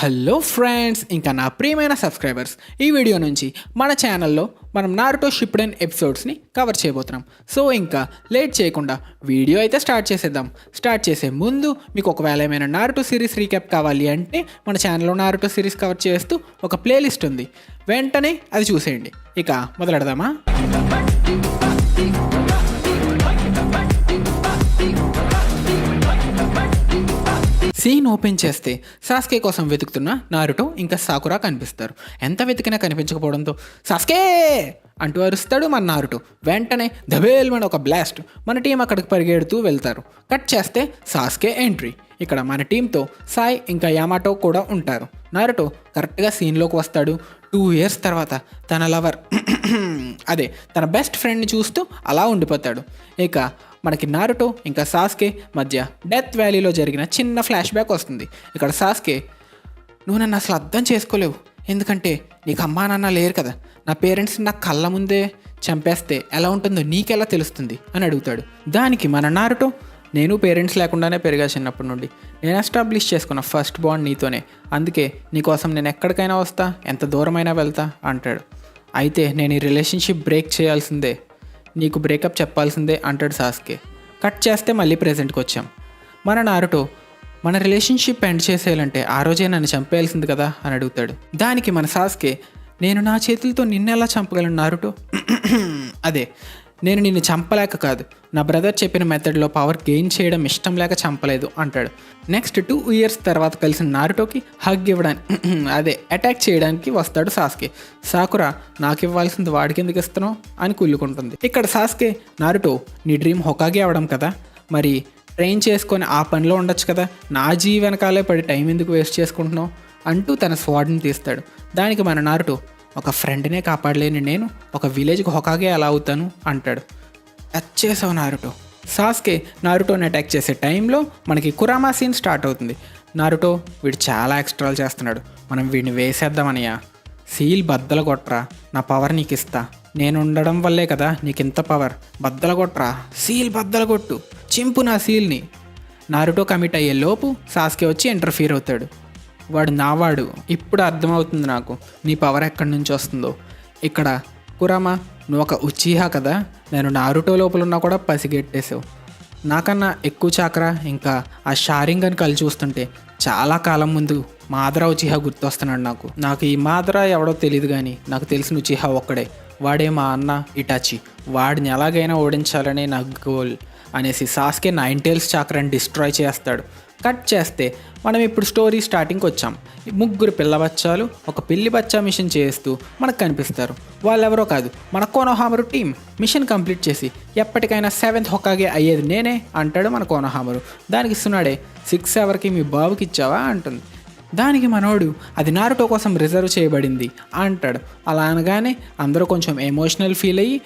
Hello friends, ఇంకా నా ప్రియమైన సబ్స్క్రైబర్స్, ఈ వీడియో నుంచి మన ఛానల్లో మనం నారుటో షిప్డెన్ ఎపిసోడ్స్ని కవర్ చేయబోతున్నాం. సో ఇంకా లేట్ చేయకుండా వీడియో అయితే స్టార్ట్ చేసేద్దాం. స్టార్ట్ చేసే ముందు మీకు ఒకవేళ ఏమైనా నారుటో సిరీస్ రీక్యాప్ కావాలి అంటే మన ఛానల్లో నారుటో సిరీస్ కవర్ చేస్తూ ఒక ప్లేలిస్ట్ ఉంది, వెంటనే అది చూసేయండి. ఇక మొదలెడదామా? సీన్ ఓపెన్ చేస్తే సాస్కే కోసం వెతుకుతున్న నారుటో ఇంకా సాకురా కనిపిస్తారు. ఎంత వెతికినా కనిపించకపోవడంతో సాస్కే అంటూ అరుస్తాడు మన నారుటో. వెంటనే ధబేల్మని ఒక బ్లాస్ట్, మన టీం అక్కడికి పరిగెడుతూ వెళ్తారు. కట్ చేస్తే సాస్కే ఎంట్రీ. ఇక్కడ మన టీంతో సాయ్ ఇంకా యామాటో కూడా ఉంటారు. నారుటో కరెక్ట్గా సీన్లోకి వస్తాడు. 2 years తర్వాత తన లవర్ అదే తన బెస్ట్ ఫ్రెండ్ని చూస్తూ అలా ఉండిపోతాడు. ఇక మనకి నారుటో ఇంకా సాస్కే మధ్య డెత్ వ్యాలీలో జరిగిన చిన్న ఫ్లాష్ బ్యాక్ వస్తుంది. ఇక్కడ సాస్కే, నువ్వు నన్ను అసలు అర్థం చేసుకోలేవు, ఎందుకంటే నీకు అమ్మా నాన్న లేరు కదా, నా పేరెంట్స్ నా కళ్ళ ముందే చంపేస్తే ఎలా ఉంటుందో నీకెలా తెలుస్తుంది అని అడుగుతాడు. దానికి మన నారుటో, నేను పేరెంట్స్ లేకుండానే పెరిగా చిన్నప్పటి నుండి, నేను ఎస్టాబ్లిష్ చేసుకున్న ఫస్ట్ బాండ్ నీతోనే, అందుకే నీకోసం నేను ఎక్కడికైనా వస్తా, ఎంత దూరమైనా వెళ్తా అంటాడు. అయితే నేను ఈ రిలేషన్షిప్ బ్రేక్ చేయాల్సిందే, నీకు బ్రేకప్ చెప్పాల్సిందే అంటాడు సాస్కే. కట్ చేస్తే మళ్ళీ ప్రెజెంట్కి వచ్చాం. మన నారుటో, మన రిలేషన్షిప్ ఎండ్ చేసేయాలంటే ఆ రోజే నన్ను చంపేయాల్సింది కదా అని అడుగుతాడు. దానికి మన సాస్కే, నేను నా చేతులతో నిన్నెలా చంపగలను నారుటో, అదే నేను నిన్ను చంపలేక కాదు, నా బ్రదర్ చెప్పిన మెథడ్లో పవర్ గెయిన్ చేయడం ఇష్టం లేక చంపలేదు అంటాడు. నెక్స్ట్ 2 years తర్వాత కలిసిన నారుటోకి హగ్ ఇవ్వడానికి అదే అటాక్ చేయడానికి వస్తాడు సాస్కే. సాకురా, నాకు ఇవ్వాల్సింది వాడికి ఎందుకు ఇస్తున్నావు అని కుళ్ళుకుంటుంది. ఇక్కడ సాస్కే, నారుటో నీ డ్రీమ్ హొకాగే అవడం కదా, మరి ట్రైన్ చేసుకొని ఆ పనిలో ఉండొచ్చు కదా, నా వెనకాలే పడి టైం ఎందుకు వేస్ట్ చేసుకుంటున్నావు అంటూ తన స్వాడ్ని తీస్తాడు. దానికి మన నారుటో, ఒక ఫ్రెండ్నే కాపాడలేని నేను ఒక విలేజ్కి హొకాగే ఎలా అవుతాను అంటాడు. టచ్ చేసావు నారుటో. సాస్కే నారుటోని అటాక్ చేసే టైంలో మనకి కురామా సీన్ స్టార్ట్ అవుతుంది. నారుటో, వీడు చాలా ఎక్స్ట్రాలు చేస్తున్నాడు, మనం వీడిని వేసేద్దామనియా, సీల్ బద్దలు కొట్రా, నా పవర్ నీకు ఇస్తా, నేను ఉండడం వల్లే కదా నీకు ఇంత పవర్, బద్దలు కొట్రా, సీల్ బద్దలు కొట్టు, చింపు నా సీల్ని. నారుటో కమిట్ అయ్యే లోపు సాస్కే వచ్చి ఇంటర్ఫీర్ అవుతాడు. వాడు నావాడు, ఇప్పుడు అర్థమవుతుంది నాకు నీ పవర్ ఎక్కడి నుంచి వస్తుందో. ఇక్కడ కురామా, నువ్వు ఒక ఉచీహా కదా, నేను నారుటో లోపల ఉన్నా కూడా పసిగెట్టేసావు, నాకన్నా ఎక్కువ చాకరా ఇంకా ఆ షారింగన్ కళ్ళు చూస్తుంటే చాలా కాలం ముందు మాదరా ఉచీహా గుర్తొస్తున్నాడు నాకు ఈ మాదరా ఎవడో తెలియదు, కానీ నాకు తెలిసిన ఉచీహా ఒక్కడే, వాడే మా అన్న ఇటాచి, వాడిని ఎలాగైనా ఓడించాలని నా గోల్ అనేసి సాస్కే 9 tails చాకరాని డిస్ట్రాయ్ చేస్తాడు. కట్ చేస్తే మనం ఇప్పుడు స్టోరీ స్టార్టింగ్కి వచ్చాం. 3 పిల్ల బచ్చాలు ఒక పిల్లి బచ్చా మిషన్ చేస్తూ మనకు కనిపిస్తారు. వాళ్ళెవరో కాదు, మన కోనోహామరు టీం. మిషన్ కంప్లీట్ చేసి ఎప్పటికైనా 7th హొకాగే అయ్యేది నేనే అంటాడు మన కోనోహామరు. దానికి ఇస్తున్నాడే, 6 hourకి మీ బాబుకి ఇచ్చావా అంటుంది. దానికి మనోడు, అది నారుటో కోసం రిజర్వ్ చేయబడింది అంటాడు. అలా అనగానే అందరూ కొంచెం ఎమోషనల్ ఫీల్ అయ్యి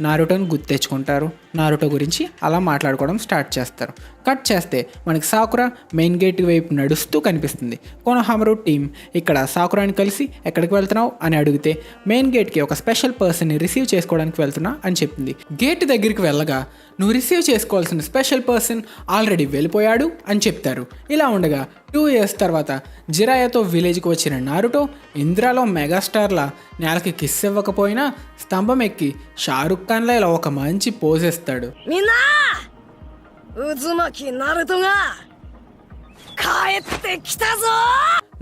నారుటోని గుర్తెచ్చుకుంటారు. నారుటో గురించి అలా మాట్లాడుకోవడం స్టార్ట్ చేస్తారు. కట్ చేస్తే మనకి సాకురా మెయిన్ గేట్ వైపు నడుస్తూ కనిపిస్తుంది. కోనోహామరు టీం ఇక్కడ సాకురాని కలిసి ఎక్కడికి వెళ్తున్నావు అని అడిగితే, మెయిన్ గేట్కి ఒక స్పెషల్ పర్సన్ని రిసీవ్ చేసుకోవడానికి వెళ్తున్నా అని చెప్పింది. గేట్ దగ్గరికి వెళ్ళగా, నువ్వు రిసీవ్ చేసుకోవాల్సిన స్పెషల్ పర్సన్ ఆల్రెడీ వెళ్ళిపోయాడు అని చెప్తారు. ఇలా ఉండగా 2 years తర్వాత జిరాయాతో విలేజ్కి వచ్చిన నారుటో ఇంద్రాలో మెగాస్టార్లా నేలకి కిస్ ఇవ్వకపోయినా స్తంభం ఎక్కి షారుఖ్ ఖాన్లా ఇలా ఒక మంచి పోజ్ ఇస్తాడు.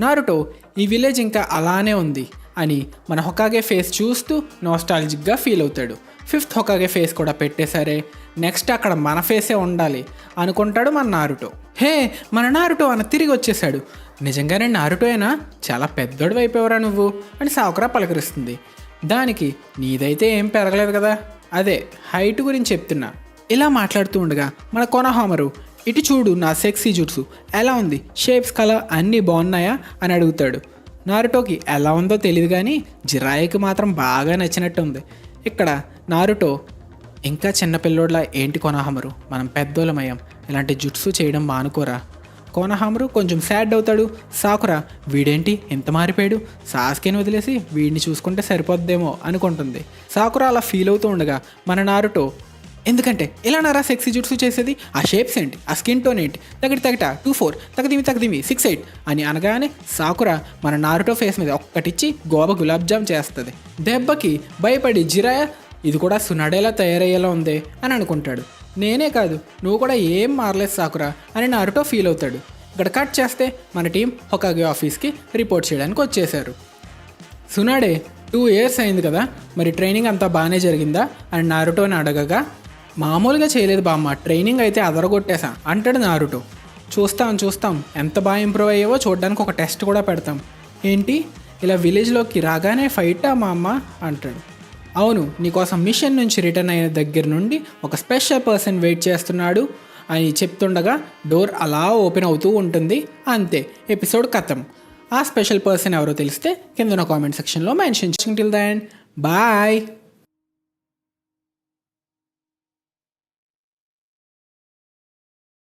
నారుటో, ఈ విలేజ్ ఇంకా అలానే ఉంది అని మన హొకాగే ఫేస్ చూస్తూ నాస్టాలజిక్గా ఫీల్ అవుతాడు. 5th హొకాగే ఫేస్ కూడా పెట్టేసరే, నెక్స్ట్ అక్కడ మన ఫేసే ఉండాలి అనుకుంటాడు మన నారుటో. హే, మన నారుటో అన్న తిరిగి వచ్చేసాడు. నిజంగానే నారుటోయేనా, చాలా పెద్దోడు అయిపోయావరా నువ్వు అని సాకురా పలకరిస్తుంది. దానికి, నీదైతే ఏం పెరగలేదు కదా, అదే హైట్ గురించి చెప్తున్నా. ఇలా మాట్లాడుతూ ఉండగా మన కోనోహామరు, ఇటు చూడు నా సెక్సీ జుట్సు ఎలా ఉంది, షేప్స్ కలర్ అన్నీ బాగున్నాయా అని అడుగుతాడు. నారుటోకి ఎలా ఉందో తెలియదు, కానీ జిరాయికి మాత్రం బాగా నచ్చినట్టు ఉంది. ఇక్కడ నారుటో, ఇంకా చిన్నపిల్లోడ్లా ఏంటి కోనోహామరు, మనం పెద్దోళ్ళమయ్యాం, ఇలాంటి జుట్సు చేయడం మానుకోరా. కోనోహామరు కొంచెం సాడ్ అవుతాడు. సాకురా, వీడేంటి ఎంత మారిపోయాడు, సాస్కేని వదిలేసి వీడిని చూసుకుంటే సరిపోద్దేమో అనుకుంటుంది. సాకురా అలా ఫీల్ అవుతూ ఉండగా మన నారుటో, ఎందుకంటే ఇలా నారా సెక్సీ జుట్సు చేసేది, ఆ షేప్స్ ఏంటి, ఆ స్కిన్ టోన్ ఏంటి, తగట 2-4 తగదిమి 6-8 అని అనగానే సాకురా మన నారుటో ఫేస్ మీద ఒక్కటిచ్చి గోబా గులాబ్ జామ్ చేస్తుంది. దెబ్బకి భయపడి జిరాయా ఇది కూడా సునాడేలా తయారయ్యేలా ఉంది అని అనుకుంటాడు. నేనే కాదు నువ్వు కూడా ఏం మారలేదు సాకురా అని నారుటో ఫీల్ అవుతాడు. ఇక్కడ కట్ చేస్తే మన టీం హొకాగే ఆఫీస్కి రిపోర్ట్ చేయడానికి వచ్చేశారు. సునాడే 2 years అయింది కదా, మరి ట్రైనింగ్ అంతా బాగానే జరిగిందా అని నారుటోని అడగగా, మామూలుగా చేయలేదు బామ్మ, ట్రైనింగ్ అయితే అదరగొట్టేశా అంటాడు నారుటో. చూస్తాం ఎంత బాగా ఇంప్రూవ్ అయ్యావో చూడడానికి ఒక టెస్ట్ కూడా పెడతాం. ఏంటి ఇలా విలేజ్లోకి రాగానే ఫైటా మా అమ్మ అంటాడు. అవును, నీకోసం మిషన్ నుంచి రిటర్న్ అయిన దగ్గర నుండి ఒక స్పెషల్ పర్సన్ వెయిట్ చేస్తున్నాడు అని చెప్తుండగా డోర్ అలా ఓపెన్ అవుతూ ఉంటుంది. అంతే, ఎపిసోడ్ ఖతం. ఆ స్పెషల్ పర్సన్ ఎవరో తెలిస్తే కింద కామెంట్ సెక్షన్లో మెన్షన్. Till then bye.